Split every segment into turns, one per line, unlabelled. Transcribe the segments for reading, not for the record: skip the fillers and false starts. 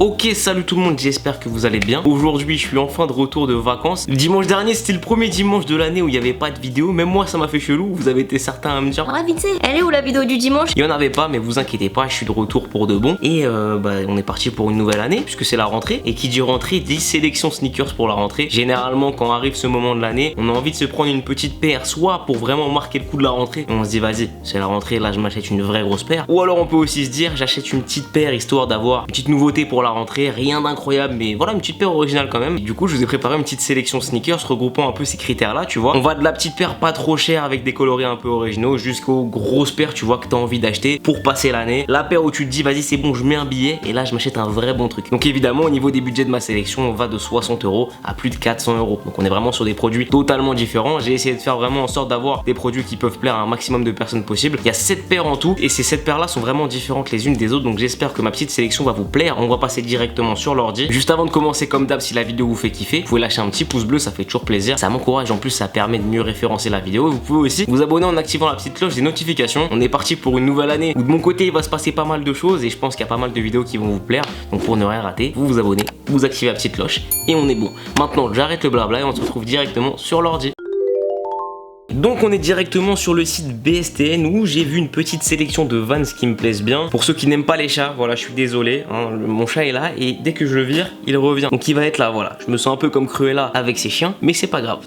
Ok, salut tout le monde, j'espère que vous allez bien. Aujourd'hui, je suis enfin de retour de vacances. Le dimanche dernier, c'était le premier dimanche de l'année où il n'y avait pas de vidéo. Même moi, ça m'a fait chelou. Vous avez été certains à me dire:
ah, vite fait, elle est où la vidéo du dimanche?
Il n'y en avait pas, mais vous inquiétez pas, je suis de retour pour de bon. Et on est parti pour une nouvelle année, puisque c'est la rentrée. Et qui dit rentrée, dit sélection sneakers pour la rentrée. Généralement, quand arrive ce moment de l'année, on a envie de se prendre une petite paire, soit pour vraiment marquer le coup de la rentrée. Et on se dit, vas-y, c'est la rentrée, là, je m'achète une vraie grosse paire. Ou alors, on peut aussi se dire, j'achète une petite paire histoire d'avoir une petite nouveauté pour la rentrée. Rien d'incroyable, mais voilà, une petite paire originale quand même. Et du coup, je vous ai préparé une petite sélection sneakers regroupant un peu ces critères-là, tu vois. On va de la petite paire pas trop chère avec des coloris un peu originaux jusqu'aux grosses paires, tu vois, que t'as envie d'acheter pour passer l'année. La paire où tu te dis, vas-y, c'est bon, je mets un billet et là, je m'achète un vrai bon truc. Donc évidemment, au niveau des budgets de ma sélection, on va de 60 € à plus de 400 €. Donc on est vraiment sur des produits totalement différents. J'ai essayé de faire vraiment en sorte d'avoir des produits qui peuvent plaire à un maximum de personnes possible. Il y a 7 paires en tout et ces 7 paires là sont vraiment différentes les unes des autres. Donc j'espère que ma petite sélection va vous plaire. On va passer directement sur l'ordi. Juste avant de commencer, comme d'hab, si la vidéo vous fait kiffer, vous pouvez lâcher un petit pouce bleu, ça fait toujours plaisir. Ça m'encourage, en plus ça permet de mieux référencer la vidéo. Vous pouvez aussi vous abonner en activant la petite cloche des notifications. On est parti pour une nouvelle année où de mon côté il va se passer pas mal de choses et je pense qu'il y a pas mal de vidéos qui vont vous plaire. Donc pour ne rien rater, vous vous abonnez, vous activez la petite cloche et on est bon. Maintenant j'arrête le blabla et on se retrouve directement sur l'ordi. Donc on est directement sur le site BSTN où j'ai vu une petite sélection de Vans qui me plaisent bien. Pour ceux qui n'aiment pas les chats, voilà, je suis désolé, hein, mon chat est là et dès que je le vire, il revient. Donc il va être là, voilà. Je me sens un peu comme Cruella avec ses chiens, mais c'est pas grave.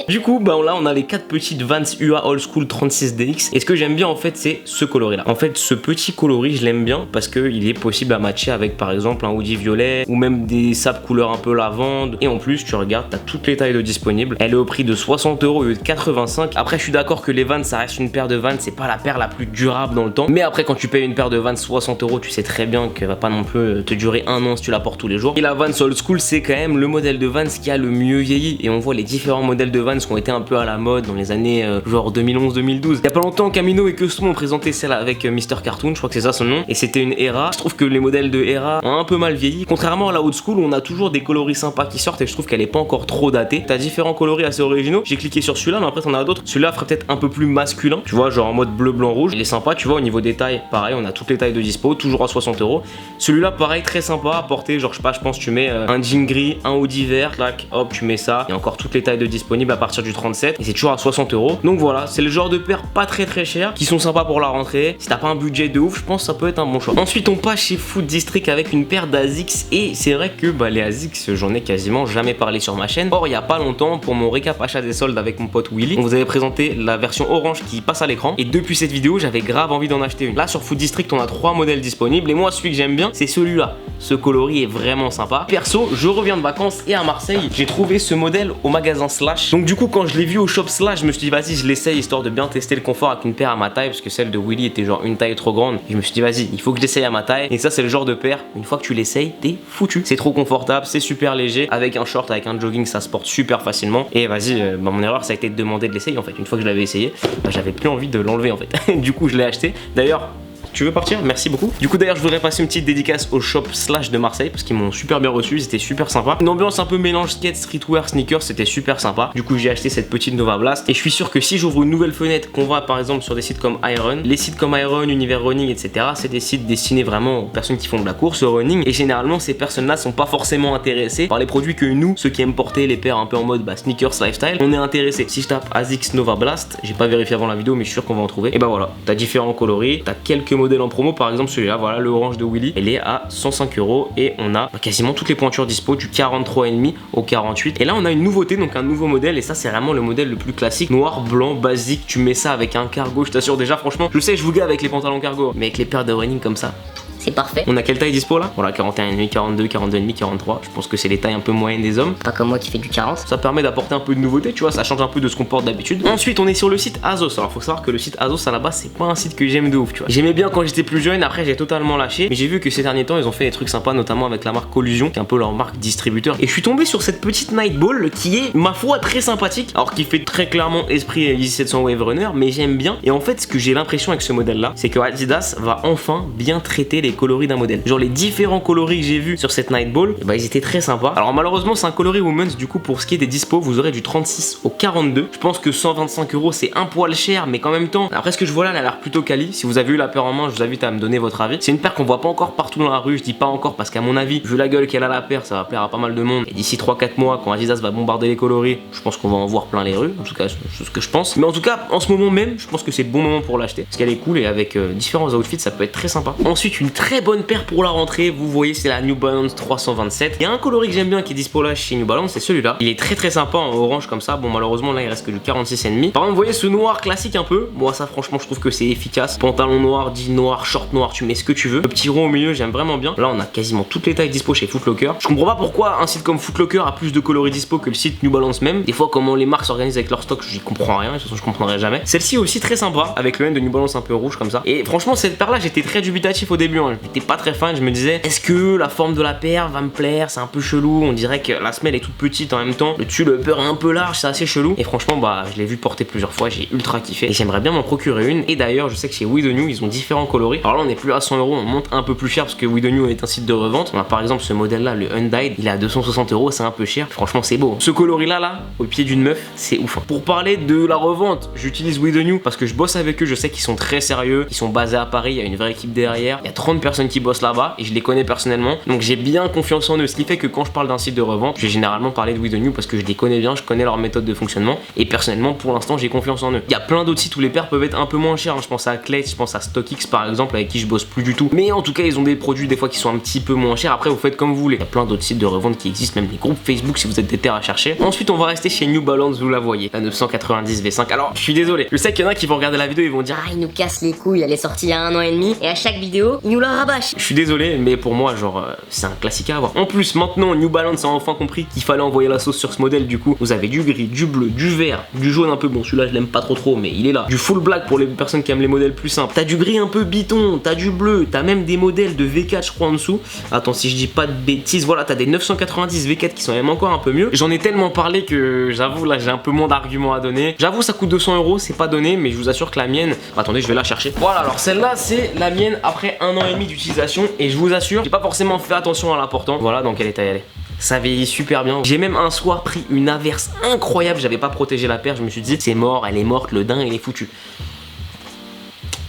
Du coup, là on a les 4 petites Vans UA Old School 36DX. Et ce que j'aime bien en fait, c'est ce coloris là. En fait, ce petit coloris, je l'aime bien parce qu'il est possible à matcher avec par exemple un hoodie violet ou même des sapes couleur un peu lavande. Et en plus, tu regardes, t'as toutes les tailles de disponibles. Elle est au prix de 60 € au lieu de 85. Après, je suis d'accord que les Vans, ça reste une paire de Vans, c'est pas la paire la plus durable dans le temps. Mais après, quand tu payes une paire de Vans 60 €, tu sais très bien qu'elle va pas non plus te durer un an si tu la portes tous les jours. Et la Vans Old School, c'est quand même le modèle de Vans qui a le mieux vieilli. Et on voit les différents modèles de Vans qui ont été un peu à la mode dans les années genre 2011-2012. Il y a pas longtemps, Camino et Custom ont présenté celle avec Mr Cartoon, je crois que c'est ça son nom, et c'était une Era. Je trouve que les modèles de Era ont un peu mal vieilli. Contrairement à la Old School, on a toujours des coloris sympas qui sortent et je trouve qu'elle est pas encore trop datée. T'as différents coloris assez originaux. J'ai cliqué sur celui-là, mais après t'en as d'autres. Celui-là ferait peut-être un peu plus masculin, tu vois, genre en mode bleu, blanc, rouge. Il est sympa, tu vois, au niveau des tailles, pareil, on a toutes les tailles de dispo, toujours à 60 €. Celui-là, pareil, très sympa à porter, genre je sais pas, je pense tu mets un jean gris, un hoodie vert, clac, hop, tu mets ça. Et encore toutes les tailles de disponibles à partir du 37. Et c'est toujours à 60 €. Donc voilà, c'est le genre de paires pas très cher qui sont sympas pour la rentrée. Si t'as pas un budget de ouf, je pense que ça peut être un bon choix. Ensuite, on passe chez Food District avec une paire d'Asics. Et c'est vrai que les Asics, j'en ai quasiment jamais parlé sur ma chaîne. Or, il y a pas longtemps, pour mon récap achat des soldes avec mon pote Willy, on vous avait présenté la version orange qui passe à l'écran. Et depuis cette vidéo, j'avais grave envie d'en acheter une. Là, sur Food District, on a 3 modèles disponibles. Et moi, celui que j'aime bien, c'est celui-là. Ce coloris est vraiment sympa. Perso, je reviens de vacances et à Marseille, j'ai trouvé ce modèle au magasin Slash. Donc du coup, quand je l'ai vu au shop Slash, je me suis dit, vas-y, je l'essaye histoire de bien tester le confort avec une paire à ma taille, parce que celle de Willy était genre une taille trop grande. Et je me suis dit, vas-y, il faut que j'essaye à ma taille. Et ça, c'est le genre de paire, une fois que tu l'essayes, t'es foutu. C'est trop confortable, c'est super léger. Avec un short, avec un jogging, ça se porte super facilement. Et vas-y, mon erreur, ça a été de demander de l'essayer en fait. Une fois que je l'avais essayé, j'avais plus envie de l'enlever en fait. Du coup, je l'ai acheté. D'ailleurs, tu veux partir? Merci beaucoup. Du coup d'ailleurs je voudrais passer une petite dédicace au shop Slash de Marseille parce qu'ils m'ont super bien reçu, c'était super sympa. Une ambiance un peu mélange skate, streetwear, sneakers, c'était super sympa. Du coup j'ai acheté cette petite Nova Blast et je suis sûr que si j'ouvre une nouvelle fenêtre, qu'on va par exemple sur des sites comme Iron, les sites comme Iron, Univers Running, etc. c'est des sites destinés vraiment aux personnes qui font de la course, au running, et généralement ces personnes là sont pas forcément intéressées par les produits que nous, ceux qui aiment porter les paires un peu en mode sneakers lifestyle, on est intéressé. Si je tape Asics Nova Blast, j'ai pas vérifié avant la vidéo mais je suis sûr qu'on va en trouver. Et voilà, t'as différents coloris, t'as quelques modèles en promo, par exemple celui-là, voilà, le orange de Willy, elle est à 105 € et on a quasiment toutes les pointures dispo, du 43,5 au 48. Et là on a une nouveauté, donc un nouveau modèle, et ça c'est vraiment le modèle le plus classique, noir, blanc, basique. Tu mets ça avec un cargo, je t'assure, déjà franchement, je sais, je vous gars avec les pantalons cargo, mais avec les paires de running comme ça,
c'est parfait.
On a quelle taille dispo là? Voilà, 41,5, 42, 42,5, 43. Je pense que c'est les tailles un peu moyennes des hommes.
Pas comme moi qui fait du 40.
Ça permet d'apporter un peu de nouveauté, tu vois, ça change un peu de ce qu'on porte d'habitude. Ensuite, on est sur le site Azos. Alors, faut savoir que le site Azos à la base, c'est pas un site que j'aime de ouf, tu vois. J'aimais bien quand j'étais plus jeune, après j'ai totalement lâché. Mais j'ai vu que ces derniers temps, ils ont fait des trucs sympas, notamment avec la marque Collusion, qui est un peu leur marque distributeur. Et je suis tombé sur cette petite Nightball qui est, ma foi, très sympathique. Alors, qui fait très clairement esprit 1700 Wave Runner, mais j'aime bien. Et en fait, ce que j'ai l'impression avec ce modèle là, c'est que Adidas va enfin bien traiter les coloris d'un modèle. Genre les différents coloris que j'ai vus sur cette Nightball, bah ils étaient très sympas. Alors malheureusement c'est un coloris Women's, du coup pour ce qui est des dispos, vous aurez du 36 au 42. Je pense que 125 € c'est un poil cher, mais qu'en même temps, après ce que je vois là, elle a l'air plutôt quali. Si vous avez eu la paire en main, je vous invite à me donner votre avis. C'est une paire qu'on voit pas encore partout dans la rue, je dis pas encore parce qu'à mon avis, vu la gueule qu'elle a la paire, ça va plaire à pas mal de monde. Et d'ici 3-4 mois, quand Adidas va bombarder les coloris, je pense qu'on va en voir plein les rues. En tout cas, c'est ce que je pense. Mais en tout cas, en ce moment même, je pense que c'est le bon moment pour l'acheter. Parce qu'elle est cool et avec différents outfits, ça peut être très sympa. Ensuite, une très bonne paire pour la rentrée. Vous voyez, c'est la New Balance 327. Il y a un coloris que j'aime bien qui est dispo là chez New Balance, c'est celui-là. Il est très sympa en orange comme ça. Bon, malheureusement, là, il reste que du 46,5. Par exemple, vous voyez ce noir classique un peu. Moi, ça, franchement, je trouve que c'est efficace. Pantalon noir, jean noir, short noir, tu mets ce que tu veux. Le petit rond au milieu, j'aime vraiment bien. Là, on a quasiment toutes les tailles dispo chez Foot Locker. Je comprends pas pourquoi un site comme Foot Locker a plus de coloris dispo que le site New Balance même. Des fois, comment les marques s'organisent avec leur stock, j'y comprends rien. De toute façon, je comprendrai jamais. Celle-ci aussi très sympa avec le N de New Balance un peu rouge comme ça. Et franchement, cette paire là, j'étais très dubitatif au début. Hein. J'étais pas très fan. Je me disais, est-ce que la forme de la paire va me plaire? C'est un peu chelou. On dirait que la semelle est toute petite en même temps. Le dessus, le upper est un peu large. C'est assez chelou. Et franchement, bah, je l'ai vu porter plusieurs fois. J'ai ultra kiffé. Et j'aimerais bien m'en procurer une. Et d'ailleurs, je sais que chez We The New, ils ont différents coloris. Alors là, on n'est plus à 100 €. On monte un peu plus cher parce que We The New est un site de revente. On a par exemple ce modèle là, le Undyed. Il est à 260 €. C'est un peu cher. Franchement, c'est beau. Ce coloris là, au pied d'une meuf, c'est ouf. Pour parler de la revente, j'utilise We The New parce que je bosse avec eux. Je sais qu'ils sont très sérieux. Ils sont basés à Paris. Il y a une vraie équipe derrière. Il y a 30 personnes qui bossent là-bas et je les connais personnellement. Donc j'ai bien confiance en eux. Ce qui fait que quand je parle d'un site de revente, je vais généralement parler de We The New parce que je les connais bien. Je connais leur méthode de fonctionnement. Et personnellement, pour l'instant, j'ai confiance en eux. Il y a plein d'autres sites où les paires peuvent être un peu moins chères. Je pense à Klate, je pense à StockX par exemple, avec qui je bosse plus du tout. Mais en tout cas, ils ont des produits des fois qui sont un petit peu moins chers. Après, vous faites comme vous voulez. Il y a plein d'autres sites de revente qui existent, même des groupes Facebook si vous êtes des terres à chercher. Ensuite, on va rester chez New Balance, vous la voyez, la 990 V5. Alors, je suis désolé. Je sais qu'il y en a qui vont regarder la vidéo, ils vont dire
Ah, il nous casse les couilles, elle est sortie il y a 1 an et demi, et à chaque vidéo, il nous la rabâche.
je suis désolé, mais pour moi, genre, c'est un classique à avoir. En plus, maintenant, New Balance a enfin compris qu'il fallait envoyer la sauce sur ce modèle. Du coup, vous avez du gris, du bleu, du vert, du jaune un peu. Bon, celui-là, je l'aime pas trop, mais il est là. Du full black pour les personnes qui aiment les modèles plus simples. T'as du gris un peu biton, t'as du bleu, t'as même des modèles de V4, je crois, en dessous. Attends, si je dis pas de bêtises, voilà, t'as des 990 V4 qui sont même encore un peu mieux. J'en ai tellement parlé que j'avoue, là, j'ai un peu moins d'arguments à donner. J'avoue, ça coûte 200 €, c'est pas donné, mais je vous assure que la mienne. Attendez, je vais la chercher. Voilà, alors celle-là, c'est la mienne après 1 an et demi d'utilisation. Et je vous assure, j'ai pas forcément fait attention à l'important. Voilà dans quel état elle est. Ça vieillit super bien. J'ai même un soir pris une averse incroyable. J'avais pas protégé la paire. Je me suis dit, c'est mort, elle est morte, le daim il est foutu.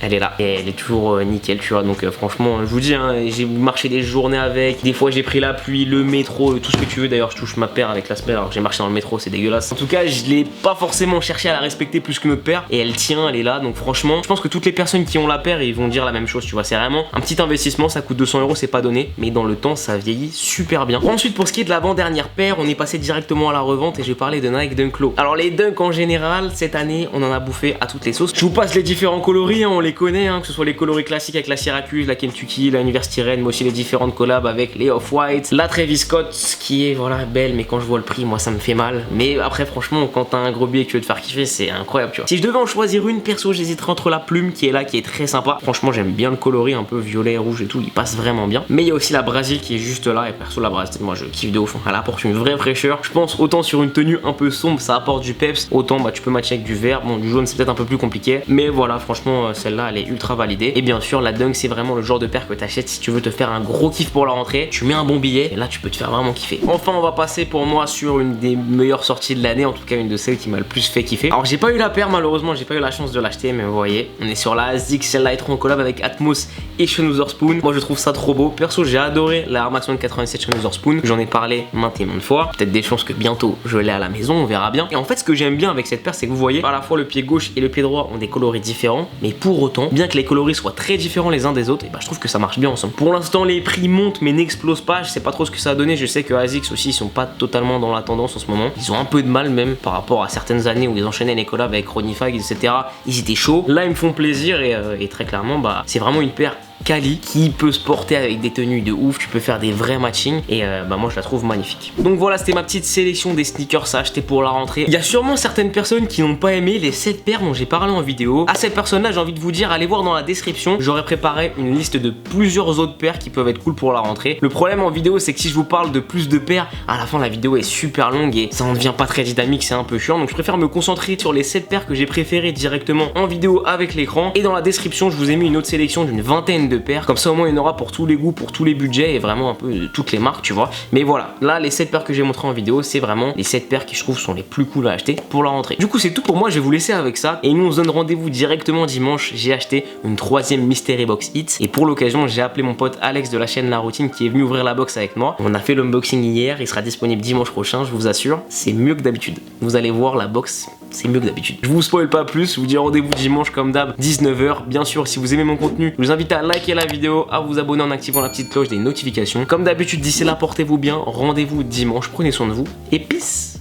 Elle est là et elle est toujours nickel, tu vois. Donc franchement, je vous dis, hein, j'ai marché des journées avec. Des fois, j'ai pris la pluie, le métro, tout ce que tu veux. D'ailleurs, je touche ma paire avec la semelle alors que j'ai marché dans le métro, c'est dégueulasse. En tout cas, je l'ai pas forcément cherché à la respecter plus que notre paire et elle tient, elle est là. Donc franchement, je pense que toutes les personnes qui ont la paire, ils vont dire la même chose, tu vois. C'est vraiment un petit investissement, ça coûte 200 €, c'est pas donné, mais dans le temps, ça vieillit super bien. Ensuite, pour ce qui est de l'avant-dernière paire, on est passé directement à la revente et je vais parler de Nike Dunk Low. Alors les Dunk en général, cette année, on en a bouffé à toutes les sauces. Je vous passe les différents coloris, hein, on les connaît, hein, que ce soit les coloris classiques avec la Syracuse, la Kentucky, la University Red, mais aussi les différentes collabs avec les Off-White, la Travis Scott qui est voilà belle, mais quand je vois le prix, moi ça me fait mal. Mais après franchement, quand t'as un gros billet que tu veux te faire kiffer, c'est incroyable, tu vois. Si je devais en choisir une, perso, j'hésiterais entre la plume qui est là, qui est très sympa. Franchement, j'aime bien le coloris un peu violet, rouge et tout, il passe vraiment bien. Mais il y a aussi la Brazil qui est juste là, et perso la Brazil, moi je kiffe de ouf. Elle apporte une vraie fraîcheur. Je pense autant sur une tenue un peu sombre, ça apporte du peps, autant bah tu peux matcher avec du vert. Bon, du jaune c'est peut-être un peu plus compliqué, mais voilà, franchement celle-là elle est ultra validée. Et bien sûr, la Dunk c'est vraiment le genre de paire que t'achètes si tu veux te faire un gros kiff pour la rentrée. Tu mets un bon billet et là tu peux te faire vraiment kiffer. Enfin, on va passer pour moi sur une des meilleures sorties de l'année, en tout cas une de celles qui m'a le plus fait kiffer. Alors j'ai pas eu la paire malheureusement, j'ai pas eu la chance de l'acheter, mais vous voyez, on est sur la ASICS, celle-là est trop en collab avec Atmos et Sean Wotherspoon. Moi je trouve ça trop beau. Perso, j'ai adoré la Air Max 187 Sean Wotherspoon. J'en ai parlé maintes et maintes fois. Peut-être des chances que bientôt je l'ai à la maison, on verra bien. Et en fait, ce que j'aime bien avec cette paire, c'est que vous voyez, à la fois le pied gauche et le pied droit ont des coloris différents, mais pour autant, bien que les coloris soient très différents les uns des autres, et bah je trouve que ça marche bien ensemble. Pour l'instant, les prix montent mais n'explosent pas. Je sais pas trop ce que ça a donné. Je sais que ASICS aussi, ils sont pas totalement dans la tendance en ce moment. Ils ont un peu de mal même par rapport à certaines années où ils enchaînaient les collabs avec Ronifag, etc. Ils étaient chauds. Là, ils me font plaisir et très clairement, bah c'est vraiment une paire quali qui peut se porter avec des tenues de ouf. Tu peux faire des vrais matchings et bah moi je la trouve magnifique. Donc voilà, c'était ma petite sélection des sneakers à acheter pour la rentrée. Il y a sûrement certaines personnes qui n'ont pas aimé les 7 paires dont j'ai parlé en vidéo. À cette personne là, j'ai envie de vous dire, allez voir dans la description, j'aurais préparé une liste de plusieurs autres paires qui peuvent être cool pour la rentrée. Le problème en vidéo, c'est que si je vous parle de plus de paires, à la fin la vidéo est super longue et ça en devient pas très dynamique, c'est un peu chiant. Donc je préfère me concentrer sur les 7 paires que j'ai préférées directement en vidéo avec l'écran. Et dans la description, je vous ai mis une autre sélection d'une vingtaine de paires. Comme ça au moins il y en aura pour tous les goûts, pour tous les budgets et vraiment un peu de toutes les marques, tu vois. Mais voilà, là les 7 paires que j'ai montré en vidéo, c'est vraiment les 7 paires qui je trouve sont les plus cool à acheter pour la rentrée. Du coup c'est tout pour moi, je vais vous laisser avec ça et nous on se donne rendez-vous directement dimanche. J'ai acheté une 3e Mystery Box Hits et pour l'occasion j'ai appelé mon pote Alex de la chaîne La Routine qui est venu ouvrir la box avec moi. On a fait l'unboxing hier, il sera disponible dimanche prochain, je vous assure, c'est mieux que d'habitude. Vous allez voir la box, c'est mieux que d'habitude. Je vous spoil pas plus, je vous dis rendez-vous dimanche comme d'hab, 19h. Bien sûr, si vous aimez mon contenu, je vous invite à liker la vidéo, à vous abonner en activant la petite cloche des notifications. Comme d'habitude, d'ici là, portez-vous bien, rendez-vous dimanche, prenez soin de vous et peace.